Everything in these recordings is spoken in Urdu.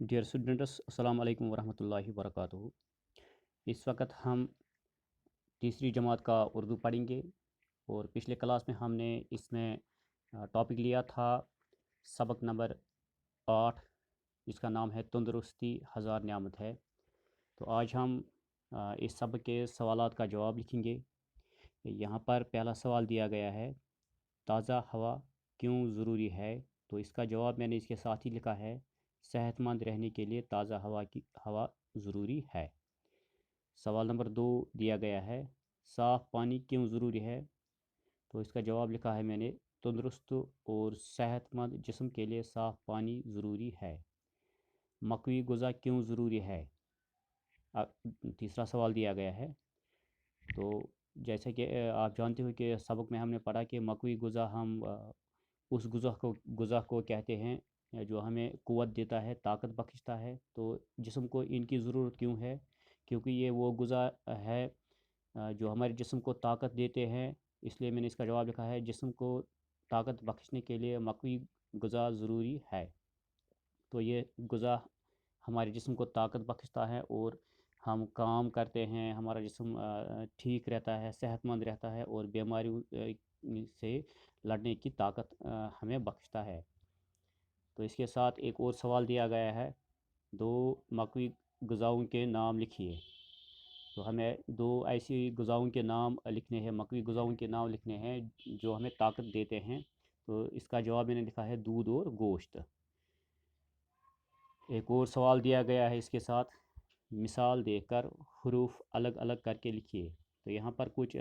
ڈیئر اسٹوڈنٹس، السلام علیکم ورحمۃ اللہ وبرکاتہ۔ اس وقت ہم تیسری جماعت کا اردو پڑھیں گے، اور پچھلے کلاس میں ہم نے اس میں ٹاپک لیا تھا سبق نمبر 8، جس کا نام ہے تندرستی ہزار نعمت ہے۔ تو آج ہم اس سبق کے سوالات کا جواب لکھیں گے۔ یہاں پر پہلا سوال دیا گیا ہے، تازہ ہوا کیوں ضروری ہے؟ تو اس کا جواب میں نے اس کے ساتھ ہی لکھا ہے، صحت مند رہنے کے لیے تازہ ہوا ضروری ہے۔ سوال نمبر 2 دیا گیا ہے، صاف پانی کیوں ضروری ہے؟ تو اس کا جواب لکھا ہے میں نے، تندرست اور صحت مند جسم کے لیے صاف پانی ضروری ہے۔ مقوی غذا کیوں ضروری ہے؟ تیسرا سوال دیا گیا ہے۔ تو جیسا کہ آپ جانتے ہو کہ سبق میں ہم نے پڑھا کہ مقوی غذا ہم اس غذا کو کہتے ہیں جو ہمیں قوت دیتا ہے، طاقت بخشتا ہے۔ تو جسم کو ان کی ضرورت کیوں ہے؟ کیونکہ یہ وہ غذا ہے جو ہمارے جسم کو طاقت دیتے ہیں، اس لیے میں نے اس کا جواب لکھا ہے، جسم کو طاقت بخشنے کے لیے مقوی غذا ضروری ہے۔ تو یہ غذا ہمارے جسم کو طاقت بخشتا ہے اور ہم کام کرتے ہیں، ہمارا جسم ٹھیک رہتا ہے، صحت مند رہتا ہے، اور بیماریوں سے لڑنے کی طاقت ہمیں بخشتا ہے۔ تو اس کے ساتھ ایک اور سوال دیا گیا ہے، 2 مقوی غذاؤں کے نام لکھیے۔ تو ہمیں 2 ایسی غذاؤں کے نام لکھنے ہیں، مقوی غذاؤں کے نام لکھنے ہیں جو ہمیں طاقت دیتے ہیں۔ تو اس کا جواب میں نے لکھا ہے، دودھ اور گوشت۔ ایک اور سوال دیا گیا ہے اس کے ساتھ، مثال دے کر حروف الگ الگ کر کے لکھیے۔ تو یہاں پر کچھ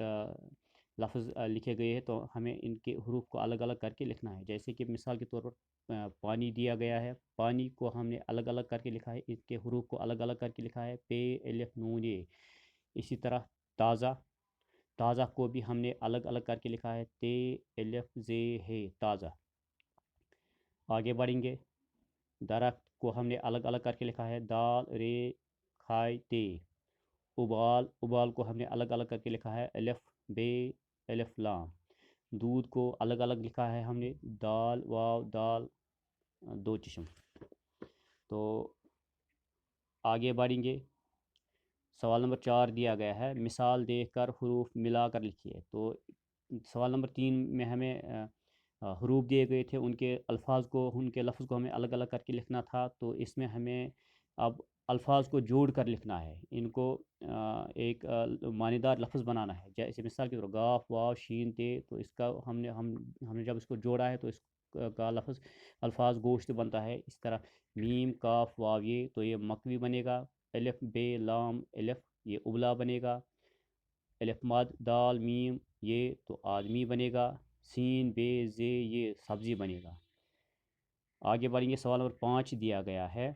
لفظ لکھے گئے ہیں، تو ہمیں ان کے حروف کو الگ الگ کر کے لکھنا ہے۔ جیسے کہ مثال کے طور پر پانی دیا گیا ہے، پانی کو ہم نے الگ الگ کر کے لکھا ہے، اس کے حروف کو الگ الگ کر کے لکھا ہے، پے الف نون ے۔ اسی طرح تازہ کو بھی ہم نے الگ الگ کر کے لکھا ہے، تے الف زے ہے تازہ۔ آگے بڑھیں گے، درخت کو ہم نے الگ الگ کر کے لکھا ہے، دال رے کھائے تے۔ ابال کو ہم نے الگ الگ کر کے لکھا ہے، الف بے الف لام۔ دودھ کو الگ الگ لکھا ہے ہم نے، دال واو دال 2 چشم۔ تو آگے بڑھیں گے، سوال نمبر 4 دیا گیا ہے، مثال دیکھ کر حروف ملا کر لکھیے۔ تو سوال نمبر 3 میں ہمیں حروف دیے گئے تھے، ان کے لفظ کو ہمیں الگ الگ کر کے لکھنا تھا۔ تو اس میں ہمیں اب الفاظ کو جوڑ کر لکھنا ہے، ان کو ایک معنیدار لفظ بنانا ہے۔ جیسے مثال کے طور پر گاف واو شین تے، تو اس کا ہم نے جب اس کو جوڑا ہے تو اس کا الفاظ گوشت بنتا ہے۔ اس طرح میم کاف واو یہ، تو یہ مقوی بنے گا۔ الف بے لام الف، یہ ابلا بنے گا۔ الف مد دال میم یہ، تو آدمی بنے گا۔ سین بے زے، یہ سبزی بنے گا۔ آگے بڑھیں گے، سوال نمبر 5 دیا گیا ہے،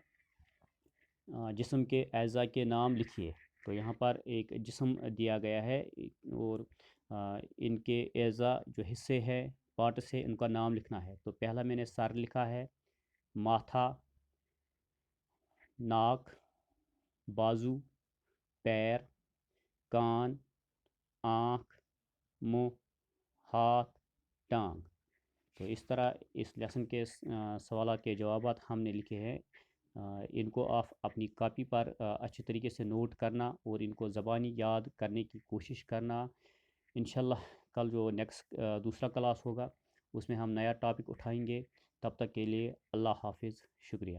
جسم کے اعضاء کے نام لکھیے۔ تو یہاں پر ایک جسم دیا گیا ہے، اور ان کے اعضاء جو حصے ہیں، پارٹس ہے، ان کا نام لکھنا ہے۔ تو پہلا میں نے سر لکھا ہے، ماتھا، ناک، بازو، پیر، کان، آنکھ، منہ، ہاتھ، ٹانگ۔ تو اس طرح اس لیسن کے سوالات کے جوابات ہم نے لکھے ہیں۔ ان کو آپ اپنی کاپی پر اچھے طریقے سے نوٹ کرنا، اور ان کو زبانی یاد کرنے کی کوشش کرنا۔ انشاءاللہ کل جو دوسرا کلاس ہوگا، اس میں ہم نیا ٹاپک اٹھائیں گے۔ تب تک کے لیے اللہ حافظ، شکریہ۔